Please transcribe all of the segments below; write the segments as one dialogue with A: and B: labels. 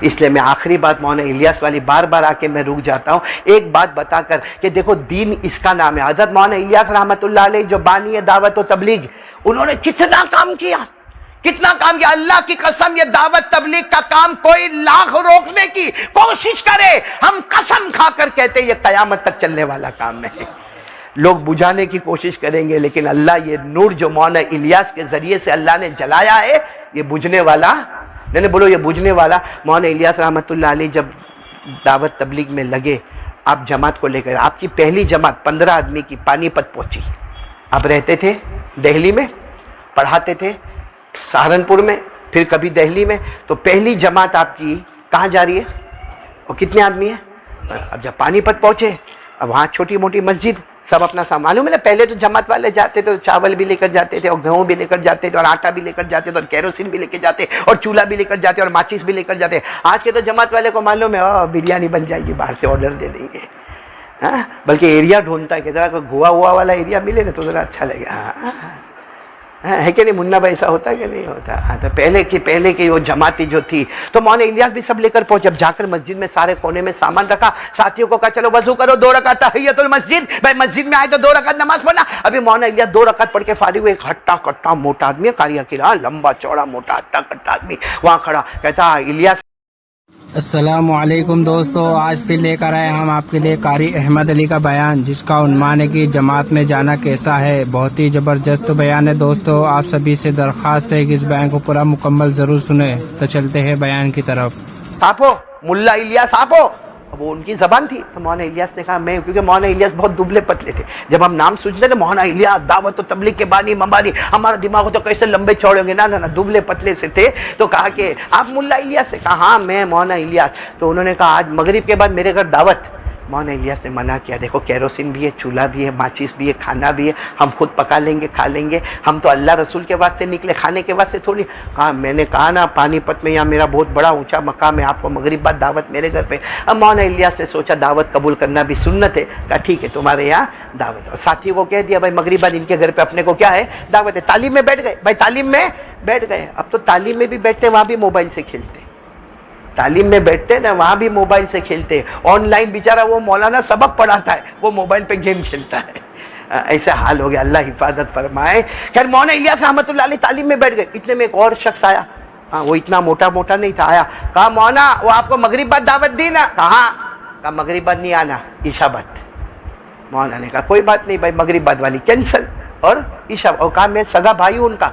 A: اس لیے میں آخری بات مولانا الیاس والی بار بار آ کے میں رک جاتا ہوں ایک بات بتا کر کہ دیکھو دین اس کا نام ہے. حضرت مولانا الیاس رحمۃ اللہ علیہ جو بانی دعوت و تبلیغ، انہوں نے کتنا کام کیا، کتنا کام کیا. اللہ کی قسم یہ دعوت تبلیغ کا کام کوئی لاکھ روکنے کی کوشش کرے، ہم قسم کھا کر کہتے ہیں یہ قیامت تک چلنے والا کام ہے. لوگ بجھانے کی کوشش کریں گے لیکن اللہ یہ نور جو مولانا الیاس کے ذریعے سے اللہ نے جلایا ہے یہ بجھنے والا نہیں. بولو یہ بجھنے والا. مولانا الیاس رحمۃ اللہ علیہ جب دعوت تبلیغ میں لگے، آپ جماعت کو لے کر، آپ کی پہلی جماعت 15 آدمی کی پانی پت پہنچی. آپ رہتے تھے دہلی میں، پڑھاتے تھے سہارنپور میں، پھر کبھی دہلی میں، تو پہلی جماعت آپ کی کہاں جا رہی ہے اور کتنے آدمی ہیں؟ اب جب پانی پت پہنچے، اب وہاں چھوٹی موٹی مسجد، سب اپنا سامان. معلوم ہے نا پہلے تو جماعت والے جاتے تھے تو چاول بھی لے کر جاتے تھے اور گیہوں بھی لے کر جاتے تھے اور آٹا بھی لے کر جاتے تھے اور کیروسین بھی لے کے جاتے اور چولہا بھی لے کر جاتے اور ماچس بھی لے کر جاتے. آج کے تو جماعت والے کو معلوم ہے بریانی بن جائے گی، باہر سے آرڈر دے دیں گے. بلکہ ایریا ڈھونڈتا ہے کہ ذرا کوئی گوا ہوا والا ایریا ملے نا تو ذرا اچھا لگے. ہے کہ نہیں منا بھائی، ایسا ہوتا ہے کہ نہیں ہوتا؟ تو پہلے کی وہ جماعتی جو تھی تو مولانا الیاس بھی سب لے کر پہنچے. اب جا کر مسجد میں سارے کونے میں سامان رکھا، ساتھیوں کو کہا چلو وضو کرو، 2 رکعت تحیۃ المسجد. بھائی مسجد میں آئے تو 2 رکعت نماز پڑھنا. ابھی مولانا الیاس 2 رکعت پڑھ کے فارغ ہوئے، ایک ہٹا کٹا موٹا آدمی ہے، قاری اکیلا، لمبا چوڑا موٹا ہٹا کٹا آدمی وہاں کھڑا، کہتا الیاس
B: السلام علیکم دوستو، آج پھر لے کر آئے ہم آپ کے لیے قاری احمد علی کا بیان، جس کا عنوان ہے کہ جماعت میں جانا کیسا ہے. بہت ہی زبردست بیان ہے دوستو. آپ سبھی سے درخواست ہے کہ اس بیان کو پورا مکمل ضرور سنیں. تو چلتے ہیں بیان کی طرف.
A: آپو ملا الیاس آپو. اب وہ ان کی زبان تھی تو مولانا الیاس نے کہا میں، کیونکہ مولانا الیاس بہت دبلے پتلے تھے. جب ہم نام سنتے نا مولانا الیاس دعوت و تبلیغ کے بانی مبانی، ہمارا دماغ تو کیسے لمبے چوڑے ہوں گے. نہ دبلے پتلے سے تھے. تو کہا کہ آپ ملا الیاس سے؟ کہا ہاں میں مولانا الیاس. تو انہوں نے کہا آج مغرب کے بعد میرے گھر دعوت. مولانا الیاس نے منع کیا. دیکھو کیروسین بھی ہے، چولہا بھی ہے، ماچس بھی ہے، کھانا بھی ہے، ہم خود پکا لیں گے، کھا لیں گے. ہم تو اللہ رسول کے واسطے نکلے، کھانے کے واسطے تھوڑی. کہا میں نے کہا نا پانی پت میں یہاں میرا بہت بڑا اونچا مقام ہے، آپ کو مغرب بعد دعوت میرے گھر پہ. اب مولانا الیاس نے سوچا دعوت قبول کرنا بھی سنت ہے. کہا ٹھیک ہے تمہارے یہاں دعوت. اور ساتھی کو کہہ دیا بھائی مغرب بعد ان کے گھر پہ اپنے کو کیا ہے دعوت ہے. تعلیم میں بیٹھ گئے بھائی، تعلیم میں بیٹھ گئے. اب تو تعلیم میں بھی بیٹھتے وہاں بھی موبائل سے کھیلتے، تعلیم میں بیٹھتے نا وہاں بھی موبائل سے کھیلتے. آن لائن بیچارہ وہ مولانا سبق پڑھاتا ہے، وہ موبائل پہ گیم کھیلتا ہے. ایسا حال ہو گیا، اللہ حفاظت فرمائے. خیر مولانا الیاس رحمۃ اللہ علیہ تعلیم میں بیٹھ گئے. اتنے میں ایک اور شخص آیا، وہ اتنا موٹا نہیں تھا. آیا کہا مولانا وہ آپ کو مغرب بعد دعوت دی نا؟ کہا مغرب بعد نہیں آنا، عشاء بعد. مولانا نے کہا کوئی بات نہیں بھائی، مغرب بعد والی کینسل اور عشاء. اور کہا میں سگا بھائی ہوں ان کا،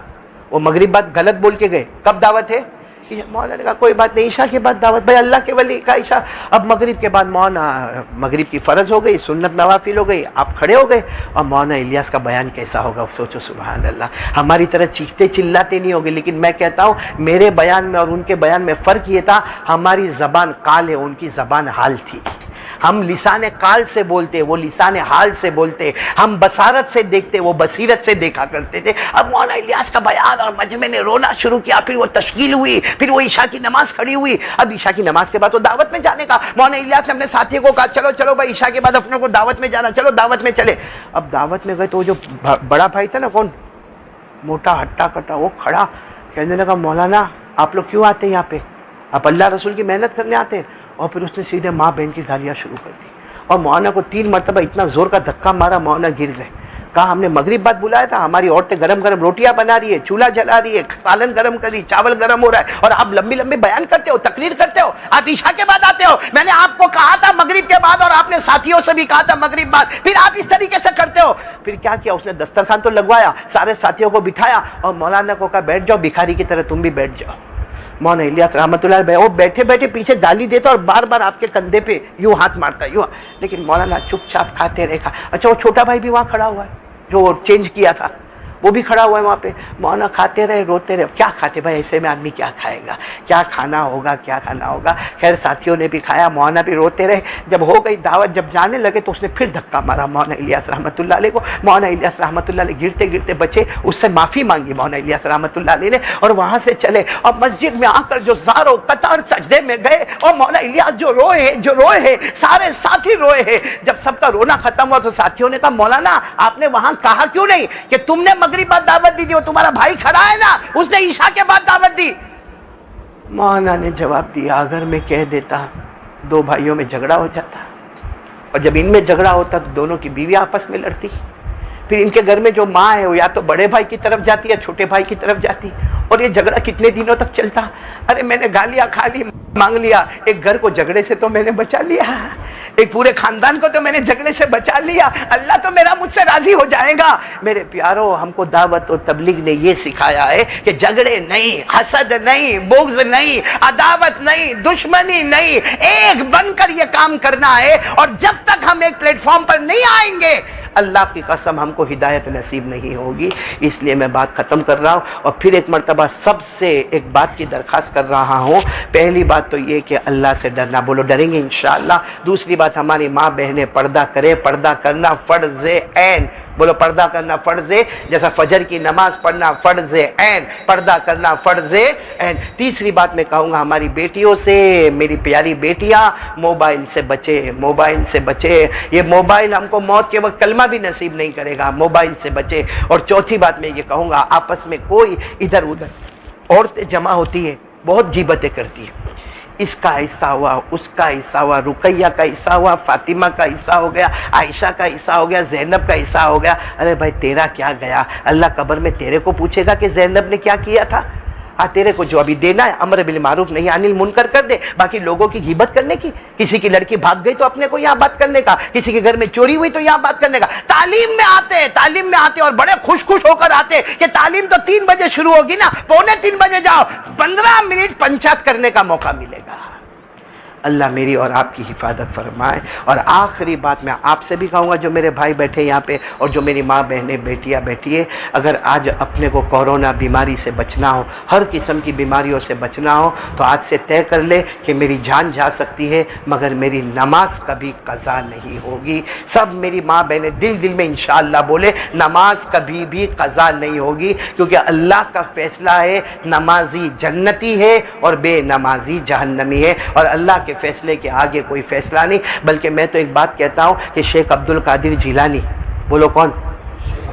A: وہ مغرب بعد غلط بول کے گئے. کب دعوت ہے؟ مولانا نے کہا کوئی بات نہیں، عشاء کے بعد دعوت. بھائی اللہ کے ولی کا عشاء. اب مغرب کے بعد مولانا مغرب کی فرض ہو گئی، سنت نوافل ہو گئی، آپ کھڑے ہو گئے. اور مولانا الیاس کا بیان کیسا ہوگا سوچو. سبحان اللہ. ہماری طرح چیختے چلاتے نہیں ہوگے، لیکن میں کہتا ہوں میرے بیان میں اور ان کے بیان میں فرق یہ تھا، ہماری زبان قال ہے، ان کی زبان حال تھی. ہم لسان قال سے بولتے، وہ لسان حال سے بولتے. ہم بصارت سے دیکھتے، وہ بصیرت سے دیکھا کرتے تھے. اب مولانا الیاس کا بیان اور مجمع نے رونا شروع کیا. پھر وہ تشکیل ہوئی، پھر وہ عشاء کی نماز کھڑی ہوئی. اب عشاء کی نماز کے بعد تو دعوت میں جانے کا. مولانا الیاس نے اپنے ساتھیوں کو کہا چلو بھائی عشاء کے بعد اپنے کو دعوت میں جانا، چلو دعوت میں چلے. اب دعوت میں گئے تو جو بڑا بھائی تھا نا، کون موٹا ہٹا کٹا، وہ کھڑا کہنے لگا مولانا آپ لوگ کیوں آتے ہیں یہاں پہ؟ آپ اللہ رسول کی محنت کرنے آتے ہیں؟ اور پھر اس نے سیدھے ماں بہن کی گالیاں شروع کر دی. اور مولانا کو 3 مرتبہ اتنا زور کا دھکا مارا، مولانا گر گئے. کہا ہم نے مغرب بعد بلایا تھا، ہماری عورتیں گرم روٹیاں بنا رہی ہے، چولہا جلا رہی ہے، سالن گرم کر رہی، چاول گرم ہو رہا ہے، اور آپ لمبی بیان کرتے ہو، تقریر کرتے ہو. آپ عشاء کے بعد آتے ہو. میں نے آپ کو کہا تھا مغرب کے بعد، اور آپ نے ساتھیوں سے بھی کہا تھا مغرب بعد، پھر آپ اس طریقے سے کرتے ہو. پھر کیا کیا اس نے دسترخوان تو لگوایا، سارے ساتھیوں کو بٹھایا اور مولانا کو کہا بیٹھ جاؤ، بھکاری کی طرح تم بھی بیٹھ جاؤ. مولانا الیاس رحمۃ اللہ علیہ وہ بیٹھے پیچھے گالی دیتا اور بار بار آپ کے کندھے پہ یوں ہاتھ مارتا یوں. لیکن مولانا چپ چاپ کھاتے رہے. اچھا وہ چھوٹا بھائی بھی وہاں کھڑا ہوا ہے جو چینج کیا تھا، وہ بھی کھڑا ہوا ہے وہاں پہ. مولانا کھاتے رہے، روتے رہے. کیا کھاتے بھائی، ایسے میں آدمی کیا کھائے گا، کیا کھانا ہوگا. خیر ساتھیوں نے بھی کھایا، مولانا بھی روتے رہے. جب ہو گئی دعوت، جب جانے لگے تو اس نے پھر دھکا مارا مولانا الیاس رحمۃ اللہ علیہ کو. مولانا الیاس رحمۃ اللہ علیہ گرتے بچے، اس سے معافی مانگی مولانا الیاس رحمۃ اللہ علیہ نے، اور وہاں سے چلے. اور مسجد میں آ کر جو زاروں قطار سجدے میں گئے، اور مولانا الیاس جو روئے ہیں، سارے ساتھی روئے ہیں. جب سب کا رونا ختم ہوا تو ساتھیوں نے کہا مولانا آپ نے وہاں کہا کیوں نہیں کہ تم نے مغرب بعد دعوت دی تھی، وہ تمہارا بھائی کھڑا ہے نا، اس نے عشاء کے بعد دعوت دی. مولانا نے جواب دیا اگر میں کہہ دیتا دو بھائیوں میں جھگڑا ہو جاتا، اور جب ان میں جھگڑا ہوتا تو دونوں کی بیوی آپس میں لڑتی، پھر ان کے گھر میں جو ماں ہے وہ یا تو بڑے بھائی کی طرف جاتی یا چھوٹے بھائی کی طرف جاتی، اور یہ جھگڑا کتنے دنوں تک چلتا۔ ارے میں نے گالیاں کھا لی، مانگ لیا، ایک گھر کو جھگڑے سے تو میں نے بچا لیا، ایک پورے خاندان کو تو میں نے جھگڑے سے بچا لیا، اللہ تو میرا مجھ سے راضی ہو جائے گا۔ میرے پیارو، ہم کو دعوت و تبلیغ نے یہ سکھایا ہے کہ جھگڑے نہیں، حسد نہیں، بغض نہیں، عداوت نہیں، دشمنی نہیں، ایک بن کر یہ کام کرنا ہے، اور جب تک ہم ایک پلیٹ فارم پر نہیں آئیں گے اللہ کی قسم ہم کو ہدایت نصیب نہیں ہوگی۔ اس لیے میں بات ختم کر رہا ہوں، اور پھر ایک مرتبہ سب سے ایک بات کی درخواست کر رہا ہوں۔ پہلی بات تو یہ کہ اللہ سے ڈرنا، بولو ڈریں گے انشاءاللہ۔ دوسری بات، ہماری ماں بہنیں پردہ کریں، پردہ کرنا فرض عین، بولو پردہ کرنا فرض ہے، جیسا فجر کی نماز پڑھنا فرض عین، پردہ کرنا فرض عین۔ تیسری بات میں کہوں گا ہماری بیٹیوں سے، میری پیاری بیٹیاں موبائل سے بچے، موبائل سے بچے، یہ موبائل ہم کو موت کے وقت کلمہ بھی نصیب نہیں کرے گا، موبائل سے بچے۔ اور چوتھی بات میں یہ کہوں گا آپس میں کوئی ادھر ادھر عورتیں جمع ہوتی ہیں، بہت غیبتیں کرتی ہیں، اس کا حصہ ہوا، اس کا حصہ ہوا، رقیہ کا حصہ ہوا، فاطمہ کا حصہ ہو گیا، عائشہ کا حصہ ہو گیا، زینب کا حصہ ہو گیا۔ ارے بھائی تیرا کیا گیا؟ اللہ قبر میں تیرے کو پوچھے گا کہ زینب نے کیا کیا تھا؟ تیرے کو جو ابھی دینا ہے امر بالمعروف نہیں عن المنکر کر دے، باقی لوگوں کی غیبت کرنے کی، کسی کی لڑکی بھاگ گئی تو اپنے کو یہاں بات کرنے کا، کسی کے گھر میں چوری ہوئی تو یہاں بات کرنے کا۔ تعلیم میں آتے اور بڑے خوش ہو کر آتے کہ تعلیم تو 3 بجے شروع ہوگی نا، 2:45 بجے جاؤ، 15 منٹ پنچات کرنے کا موقع ملے گا۔ اللہ میری اور آپ کی حفاظت فرمائے۔ اور آخری بات میں آپ سے بھی کہوں گا، جو میرے بھائی بیٹھے یہاں پہ اور جو میری ماں بہنیں بیٹیاں بیٹھی ہے، اگر آج اپنے کو کورونا بیماری سے بچنا ہو، ہر قسم کی بیماریوں سے بچنا ہو، تو آج سے طے کر لے کہ میری جان جا سکتی ہے مگر میری نماز کبھی قضا نہیں ہوگی۔ سب میری ماں بہنیں دل میں انشاءاللہ بولے نماز کبھی بھی قضا نہیں ہوگی، کیونکہ اللہ کا فیصلہ ہے، نمازی جنتی ہے اور بے نمازی جہنمی ہے، اور اللہ کے فیصلے کے آگے کوئی فیصلہ نہیں۔ بلکہ میں تو ایک بات کہتا ہوں کہ شیخ عبد القادر جیلانی، بولو کون؟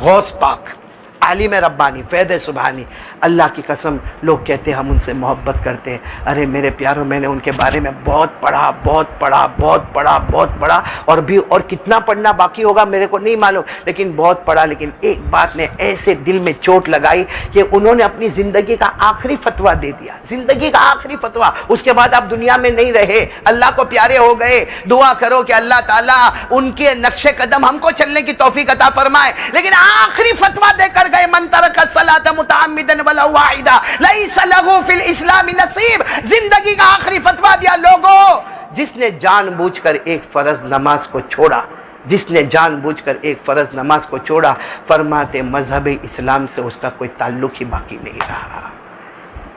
A: غوث پاک، عالم ربانی، فیض سبحانی، اللہ کی قسم لوگ کہتے ہیں ہم ان سے محبت کرتے ہیں۔ ارے میرے پیاروں، میں نے ان کے بارے میں بہت پڑھا اور کتنا پڑھنا باقی ہوگا میرے کو نہیں معلوم، لیکن بہت پڑھا۔ لیکن ایک بات نے ایسے دل میں چوٹ لگائی کہ انہوں نے اپنی زندگی کا آخری فتویٰ دے دیا، زندگی کا آخری فتویٰ، اس کے بعد آپ دنیا میں نہیں رہے، اللہ کو پیارے ہو گئے۔ دعا کرو کہ اللہ تعالیٰ ان کے نقش قدم ہم کو چلنے کی توفیق عطا فرمائے۔ لیکن آخری فتویٰ دے کر گئے، من ترک الصلاۃ متعمدا ولو واحدہ لیس لہ فی الاسلام نصیب۔ زندگی کا آخری فتویٰ دیا، لوگوں جس نے جان بوجھ کر ایک فرض نماز کو چھوڑا، جس نے جان بوجھ کر ایک فرض نماز کو چھوڑا، فرماتے مذہب اسلام سے اس کا کوئی تعلق ہی باقی نہیں رہا،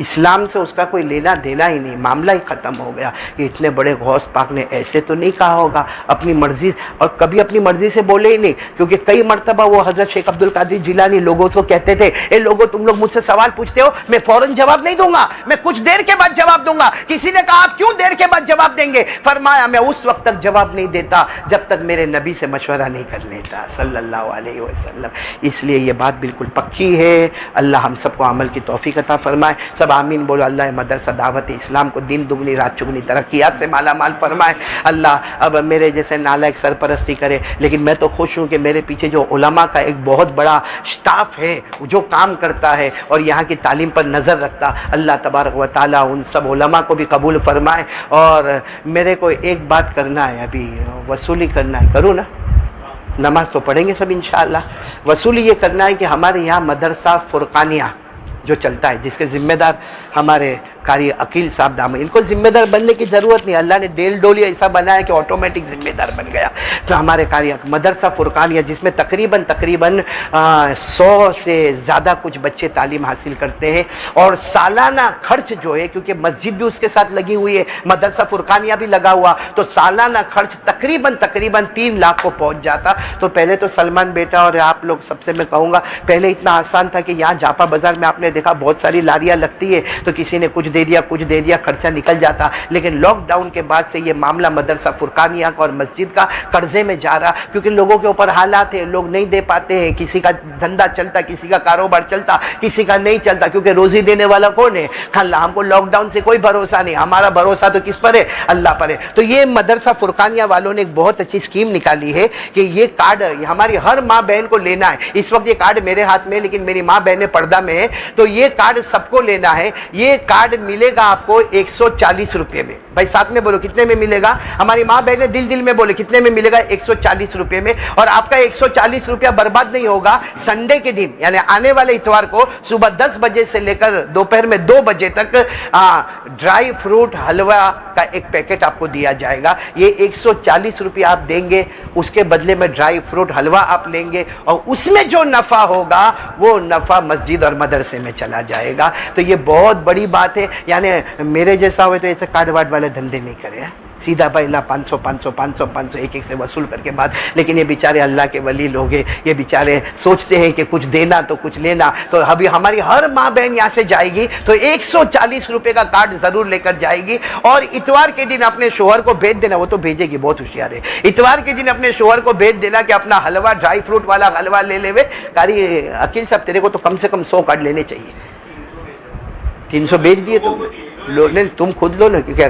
A: اسلام سے اس کا کوئی لینا دینا ہی نہیں، معاملہ ہی ختم ہو گیا۔ کہ اتنے بڑے غوث پاک نے ایسے تو نہیں کہا ہوگا اپنی مرضی، اور کبھی اپنی مرضی سے بولے ہی نہیں، کیونکہ کئی مرتبہ وہ حضرت شیخ عبد القادر جیلانی لوگوں کو کہتے تھے، اے لوگوں تم لوگ مجھ سے سوال پوچھتے ہو، میں فوراً جواب نہیں دوں گا، میں کچھ دیر کے بعد جواب دوں گا۔ کسی نے کہا آپ کیوں دیر کے بعد جواب دیں گے؟ فرمایا میں اس وقت تک جواب نہیں دیتا جب تک میرے نبی سے مشورہ نہیں کر لیتا صلی اللہ علیہ وسلم۔ اس لیے یہ بات بالکل پکی ہے۔ اللہ ہم سب کو عمل کی توفیق عطا فرمائے، سب آمین بولو۔ اللہ مدرسہ دعوت اسلام کو دن دگنی رات چگنی ترقیات سے مالا مال فرمائے۔ اللہ اب میرے جیسے نالائق سرپرستی کرے، لیکن میں تو خوش ہوں کہ میرے پیچھے جو علماء کا ایک بہت بڑا سٹاف ہے جو کام کرتا ہے اور یہاں کی تعلیم پر نظر رکھتا، اللہ تبارک و تعالیٰ ان سب علماء کو بھی قبول فرمائے۔ اور میرے کو ایک بات کرنا ہے، ابھی وصولی کرنا ہے، کروں نا؟ نماز تو پڑھیں گے سب انشاءاللہ۔ وصولی یہ کرنا ہے کہ ہمارے یہاں مدرسہ فرقانیہ جو چلتا ہے، جس کے ذمہ دار ہمارے قاری عقیل صاحب دامن، ان کو ذمہ دار بننے کی ضرورت نہیں، اللہ نے ڈیل ڈولی ایسا بنایا کہ آٹومیٹک ذمہ دار بن گیا۔ تو ہمارے قاری مدرسہ فرقانیہ، جس میں تقریباً 100 سے زیادہ کچھ بچے تعلیم حاصل کرتے ہیں، اور سالانہ خرچ جو ہے، کیونکہ مسجد بھی اس کے ساتھ لگی ہوئی ہے، مدرسہ فرقانیہ بھی لگا ہوا، تو سالانہ خرچ تقریباً 3 لاکھ کو پہنچ جاتا۔ تو پہلے تو سلمان بیٹا اور آپ لوگ سب سے میں کہوں گا، پہلے اتنا آسان تھا کہ یہاں جاپا بازار میں آپ نے نے دیکھا بہت ساری لاریاں لگتی ہے تو کسی نے کچھ دے دیا خرچہ نکل جاتا, لیکن لاک ڈاؤن کے بعد سے یہ معاملہ مدرسہ فرقانیہ کا اور مسجد کا قرضے میں جا رہا, کیونکہ لوگوں کے اوپر حالات ہیں, لوگ نہیں دے پاتے ہیں, کسی کا دھندا چلتا, کسی کا کاروبار چلتا, کسی کا نہیں چلتا, کیونکہ روزی دینے والا کون ہے؟ اللہ. ہم کو لاک ڈاؤن سے کوئی بھروسہ نہیں, ہمارا بھروسہ تو کس پر ہے؟ اللہ پر ہے. تو یہ مدرسہ فرقانیہ والوں نے ایک بہت اچھی اسکیم نکالی ہے کہ یہ کارڈ ہماری ہر ماں بہن کو لینا ہے. اس وقت یہ کارڈ میرے ہاتھ میں, لیکن میری ماں بہنیں پردہ میں ہے, تو یہ کارڈ سب کو لینا ہے. یہ کارڈ ملے گا آپ کو 140 روپے میں. بھائی ساتھ میں بولو کتنے میں ملے گا؟ ہماری ماں بہنیں دل میں بولے کتنے میں ملے گا؟ 140 روپے میں. اور آپ کا 140 روپیہ برباد نہیں ہوگا. سنڈے کے دن یعنی آنے والے اتوار کو صبح 10 بجے سے لے کر دوپہر میں 2 بجے تک ڈرائی فروٹ حلوہ کا ایک پیکٹ آپ کو دیا جائے گا. یہ 140 روپیہ آپ دیں گے, اس کے بدلے میں ڈرائی فروٹ حلوہ آپ لیں گے, اور اس میں جو نفع ہوگا وہ نفع مسجد اور مدرسے میں چلا جائے گا. تو یہ بہت بڑی بات ہے. یعنی میرے جیسا ہوئے تو ایسے کارڈ وارڈ والے دھندے نہیں کرے, سیدھا پہلا 500 ایک سے وصول کر کے بعد. لیکن یہ بیچارے اللہ کے ولی لوگ ہیں, یہ بیچارے سوچتے ہیں کہ کچھ دینا تو کچھ لینا. تو ابھی ہماری ہر ماں بہن یہاں سے جائے گی تو 140 روپے کا کارڈ ضرور لے کر جائے گی. اور اتوار کے دن اپنے شوہر کو بھیج دینا, وہ تو بھیجے گی, بہت ہوشیار ہے. اتوار کے دن اپنے شوہر کو بھیج دینا کہ اپنا حلوہ ڈرائی فروٹ والا حلوہ لے لے. کاری عقیل صاحب تیرے کو تو کم سے کم 100 کارڈ لینے چاہیے. 300 بیچ دیے تم نہیں, تم خود لو نا, کیونکہ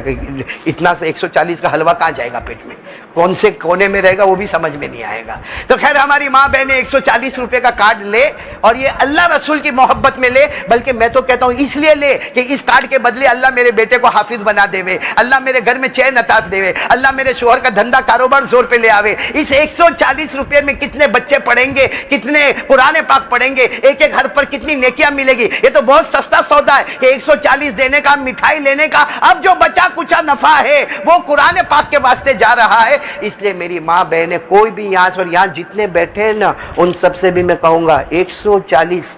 A: اتنا سے 140 کا حلوہ کہاں جائے گا پیٹ میں, کون سے کونے میں رہے گا وہ بھی سمجھ میں نہیں آئے گا. تو خیر ہماری ماں بہنیں 140 روپے کا کارڈ لے, اور یہ اللہ رسول کی محبت میں لے, بلکہ میں تو کہتا ہوں اس لیے لے کہ اس کارڈ کے بدلے اللہ میرے بیٹے کو حافظ بنا دے وے, اللہ میرے گھر میں چین عطا دے وے, اللہ میرے شوہر کا دھندا کاروبار زور پہ لے آوے. اس 140 روپے میں کتنے بچے پڑھیں گے, کتنے قرآن پاک پڑھیں گے, ایک ایک حرف پر کتنی نیکیاں ملے گی. یہ تو بہت سستا سودا ہے کہ 140 دینے کا, مٹھائی لینے کا. اب جو بچا کچا نفع ہے وہ قرآن پاک کے واسطے جا رہا ہے. اس لیے میری ماں بہنیں کوئی بھی یہاں سے, اور یہاں جتنے بیٹھے ہیں نا ان سب سے بھی میں کہوں گا 140.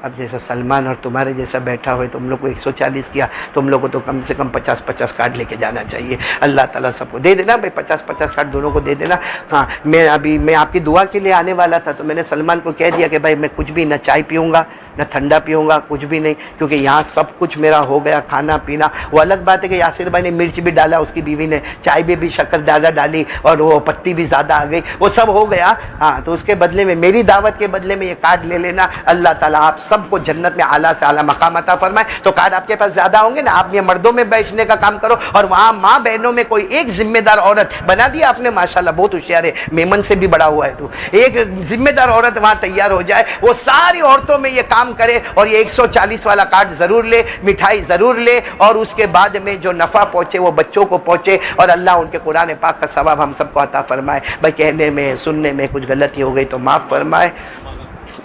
A: اب جیسا سلمان اور تمہارے جیسا بیٹھا ہوئے تم لوگ کو 140 کیا, تم لوگ کو تو کم سے کم 50 کارڈ لے کے جانا چاہیے. اللہ تعالیٰ سب کو دے دینا بھائی, 50 کارڈ دونوں کو دے دینا. ہاں میں آپ کی دعا کے لیے آنے والا تھا, تو میں نے سلمان کو کہہ دیا کہ بھائی میں کچھ بھی نہ چائے پیوں گا نہ ٹھنڈا پیوں گا, کچھ بھی نہیں, کیونکہ یہاں سب کچھ میرا ہو گیا, کھانا پینا. وہ الگ بات ہے کہ یاسر بھائی نے مرچ بھی ڈالا, اس کی بیوی نے چائے بھی شکر زیادہ ڈالی, اور وہ پتی بھی زیادہ آ گئی, وہ سب ہو گیا. ہاں تو اس کے بدلے میں, میری دعوت کے بدلے میں یہ کارڈ لے لینا. اللہ تعالیٰ آپ سب کو جنت میں اعلیٰ سے اعلیٰ مقام عطا فرمائے. تو کارڈ آپ کے پاس زیادہ ہوں گے نا, آپ یہ مردوں میں بیچنے کا کام کرو, اور وہاں ماں بہنوں میں کوئی ایک ذمہ دار عورت بنا دیا آپ نے, ماشاءاللہ بہت ہوشیار ہے, میمن سے بھی بڑا ہوا ہے. تو ایک ذمہ دار عورت وہاں تیار ہو جائے, وہ ساری عورتوں میں یہ کام کرے, اور یہ 140 والا کارڈ ضرور لے, مٹھائی ضرور لے, اور اس کے بعد میں جو نفع پہنچے وہ بچوں کو پہنچے, اور اللہ ان کے قرآن پاک کا ثواب ہم سب کو عطا فرمائے. بھائی کہنے میں سننے میں کچھ غلطی ہو گئی تو معاف فرمائے.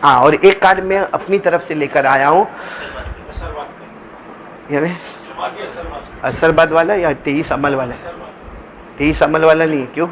A: ہاں, اور ایک کارڈ میں اپنی طرف سے لے کر آیا ہوں, یعنی اثرباد والا یا 23 عمل والا. 23 عمل والا نہیں, کیوں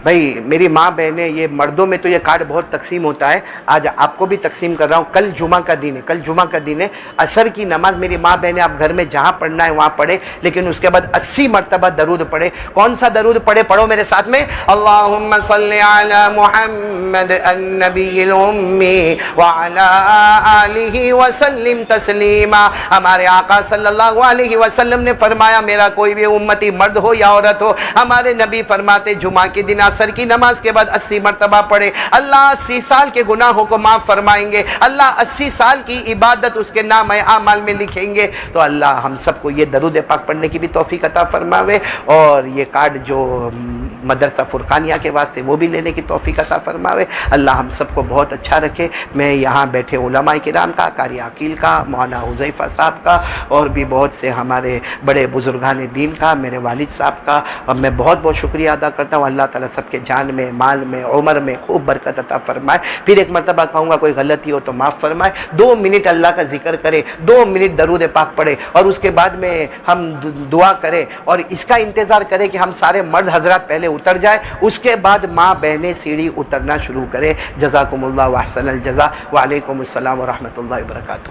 A: بھائی؟ میری ماں بہنیں, یہ مردوں میں تو یہ کارڈ بہت تقسیم ہوتا ہے, آج آپ کو بھی تقسیم کر رہا ہوں. کل جمعہ کا دن ہے, کل جمعہ کا دن ہے. عصر کی نماز میری ماں بہنیں آپ گھر میں جہاں پڑھنا ہے وہاں پڑھے, لیکن اس کے بعد 80 مرتبہ درود پڑھے. کون سا درود پڑھے؟ پڑھو میرے ساتھ میں, اللہم صلی علی محمد النبی الامی وعلی آلہ وسلم تسلیما. ہمارے آقا صلی اللہ علیہ وسلم نے فرمایا, میرا کوئی بھی امتی مرد ہو یا عورت ہو, ہمارے نبی فرماتے جمعہ کے دن عصر کی نماز کے بعد 80 مرتبہ پڑھے, اللہ 80 سال کے گناہوں کو معاف فرمائیں گے, اللہ 80 سال کی عبادت اس کے نام اعمال میں لکھیں گے. تو اللہ ہم سب کو یہ درود پاک پڑھنے کی بھی توفیق عطا فرماوے, اور یہ کارڈ جو مدرسہ فرقانیہ کے واسطے وہ بھی لینے کی توفیق عطا فرماوے. اللہ ہم سب کو بہت اچھا رکھے. میں یہاں بیٹھے علماء کرام کا, قاری عقیل کا, مولانا حذیفہ صاحب کا, اور بھی بہت سے ہمارے بڑے بزرگان دین کا, میرے والد صاحب کا, اور میں بہت بہت شکریہ ادا کرتا ہوں. اللہ تعالیٰ سب کے جان میں, مال میں, عمر میں خوب برکت عطا فرمائے. پھر ایک مرتبہ کہوں گا کوئی غلطی ہو تو معاف فرمائے. 2 منٹ اللہ کا ذکر کرے, 2 منٹ درود پاک پڑھے, اور اس کے بعد میں ہم دعا کریں, اور اس کا انتظار کریں کہ ہم سارے مرد حضرات پہلے اتر جائے, اس کے بعد ماں بہنیں سیڑھی اترنا شروع کرے. جزاکم اللہ واحسن الجزا. وعلیکم السلام ورحمۃ اللہ وبرکاتہ.